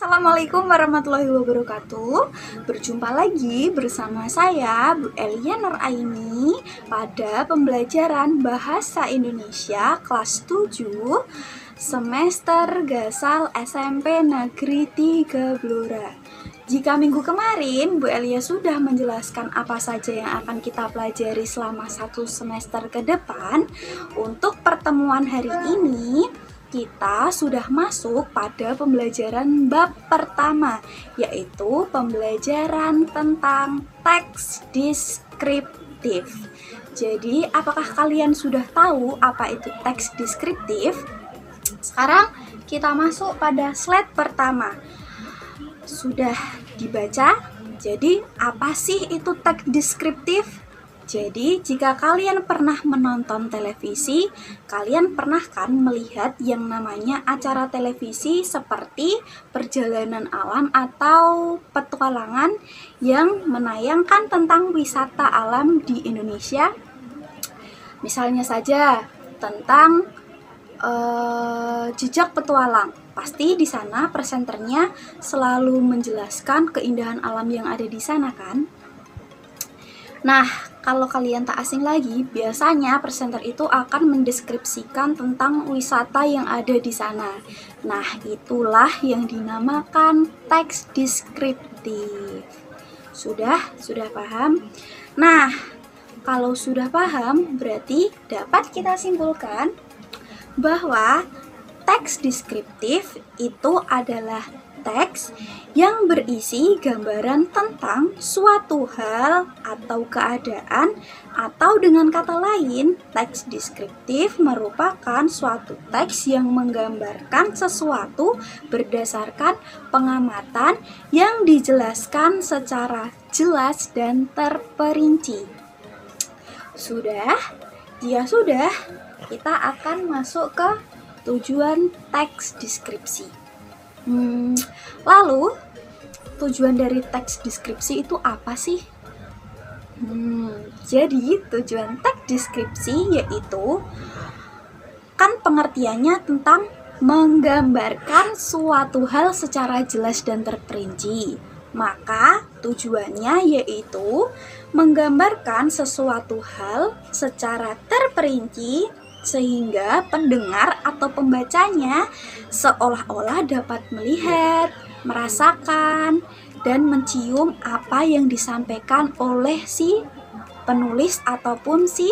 Assalamualaikum warahmatullahi wabarakatuh. Berjumpa lagi bersama saya Bu Elia Nuraini pada pembelajaran Bahasa Indonesia kelas 7 semester Gasal SMP Negeri 3 Blora. Jika minggu kemarin Bu Elia sudah menjelaskan apa saja yang akan kita pelajari selama satu semester ke depan, untuk pertemuan hari ini kita sudah masuk pada pembelajaran bab pertama, yaitu pembelajaran tentang teks deskriptif. Jadi, apakah kalian sudah tahu apa itu teks deskriptif? Sekarang kita masuk pada slide pertama. Sudah dibaca? Jadi, apa sih itu teks deskriptif? Jadi, jika kalian pernah menonton televisi, kalian pernah kan melihat yang namanya acara televisi seperti perjalanan alam atau petualangan yang menayangkan tentang wisata alam di Indonesia. Misalnya saja tentang jejak petualang. Pasti di sana presenternya selalu menjelaskan keindahan alam yang ada di sana kan? Nah, kalau kalian tak asing lagi, biasanya presenter itu akan mendeskripsikan tentang wisata yang ada di sana. Nah, itulah yang dinamakan teks deskriptif. Sudah paham? Nah, kalau sudah paham, berarti dapat kita simpulkan bahwa teks deskriptif itu adalah teks yang berisi gambaran tentang suatu hal atau keadaan, atau dengan kata lain, teks deskriptif merupakan suatu teks yang menggambarkan sesuatu berdasarkan pengamatan yang dijelaskan secara jelas dan terperinci. Sudah? Jika sudah, kita akan masuk ke tujuan teks deskripsi. Lalu, tujuan dari teks deskripsi itu apa sih? Jadi, tujuan teks deskripsi yaitu kan pengertiannya tentang menggambarkan suatu hal secara jelas dan terperinci. Maka, tujuannya yaitu menggambarkan sesuatu hal secara terperinci sehingga pendengar atau pembacanya seolah-olah dapat melihat, merasakan, dan mencium apa yang disampaikan oleh si penulis ataupun si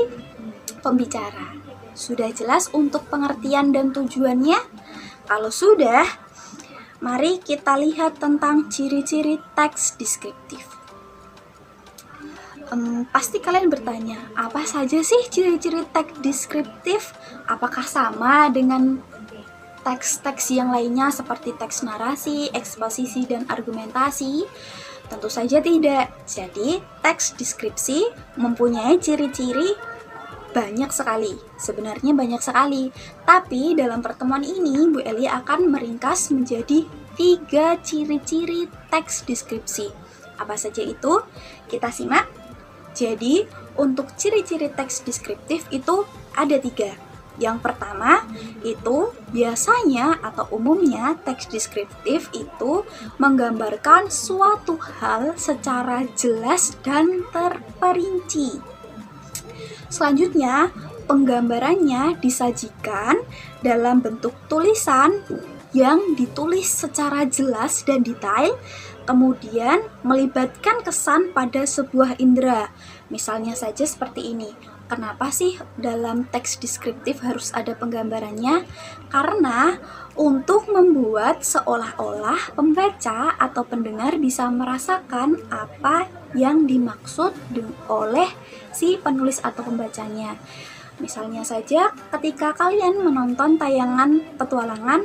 pembicara. Sudah jelas untuk pengertian dan tujuannya? Kalau sudah, mari kita lihat tentang ciri-ciri teks deskriptif. Pasti kalian bertanya, apa saja sih ciri-ciri teks deskriptif? Apakah sama dengan teks-teks yang lainnya seperti teks narasi, eksposisi, dan argumentasi? Tentu saja tidak. Jadi, teks deskripsi mempunyai ciri-ciri banyak sekali. Sebenarnya banyak sekali. Tapi dalam pertemuan ini, Bu Elia akan meringkas menjadi 3 ciri-ciri teks deskripsi. Apa saja itu? Kita simak. Jadi, untuk ciri-ciri teks deskriptif itu ada 3. Yang pertama, itu biasanya atau umumnya teks deskriptif itu menggambarkan suatu hal secara jelas dan terperinci. Selanjutnya, penggambarannya disajikan dalam bentuk tulisan yang ditulis secara jelas dan detail, kemudian melibatkan kesan pada sebuah indera. Misalnya saja seperti ini. Kenapa sih dalam teks deskriptif harus ada penggambarannya? Karena untuk membuat seolah-olah pembaca atau pendengar bisa merasakan apa yang dimaksud oleh si penulis atau pembacanya. Misalnya saja ketika kalian menonton tayangan petualangan,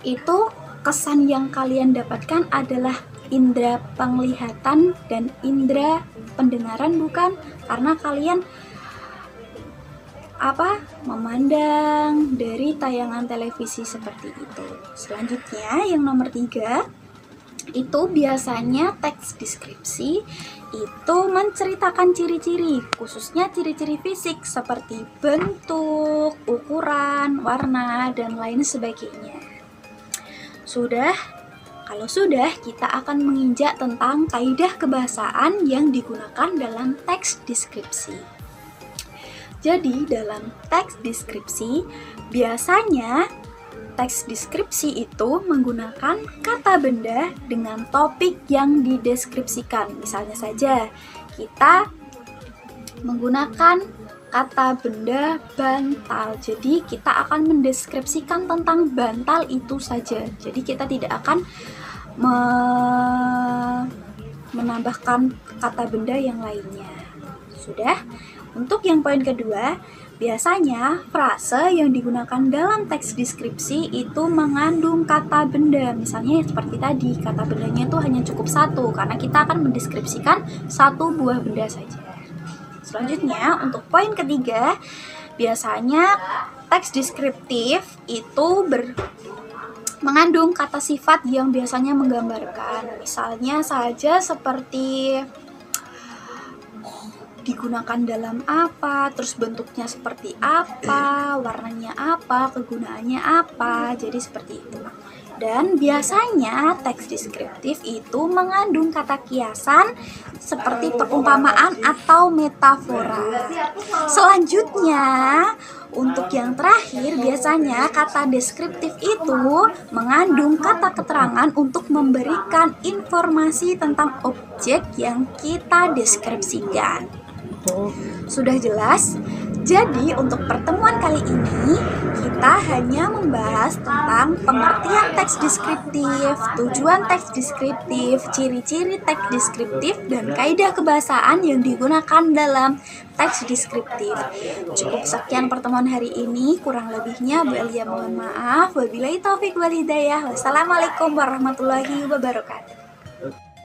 itu kesan yang kalian dapatkan adalah indera penglihatan dan indera pendengaran, bukan? Karena kalian memandang dari tayangan televisi seperti itu. Selanjutnya yang nomor 3, itu biasanya teks deskripsi itu menceritakan ciri-ciri, khususnya ciri-ciri fisik seperti bentuk, ukuran, warna, dan lain sebagainya. Sudah? Kalau sudah, kita akan menginjak tentang kaidah kebahasaan yang digunakan dalam teks deskripsi. Jadi, dalam teks deskripsi, biasanya teks deskripsi itu menggunakan kata benda dengan topik yang dideskripsikan. Misalnya saja, kita menggunakan kata benda bantal. Jadi kita akan mendeskripsikan tentang bantal itu saja. Jadi kita tidak akan menambahkan kata benda yang lainnya. Sudah? Untuk yang poin kedua, biasanya frase yang digunakan dalam teks deskripsi itu mengandung kata benda. Misalnya seperti tadi, kata bendanya itu hanya cukup satu karena kita akan mendeskripsikan satu buah benda saja. Selanjutnya, untuk poin ketiga, biasanya teks deskriptif itu mengandung kata sifat yang biasanya menggambarkan. Misalnya saja seperti digunakan dalam apa, terus bentuknya seperti apa, warnanya apa, kegunaannya apa, jadi seperti itu. Dan biasanya teks deskriptif itu mengandung kata kiasan seperti perumpamaan atau metafora. Selanjutnya, untuk yang terakhir, biasanya kata deskriptif itu mengandung kata keterangan untuk memberikan informasi tentang objek yang kita deskripsikan. Sudah jelas? Jadi untuk pertemuan kali ini kita hanya membahas tentang pengertian teks deskriptif, tujuan teks deskriptif, ciri-ciri teks deskriptif, dan kaidah kebahasaan yang digunakan dalam teks deskriptif. Cukup sekian pertemuan hari ini, kurang lebihnya Bu Elia mohon maaf. Wabillahi taufik wal hidayah. Wassalamualaikum warahmatullahi wabarakatuh.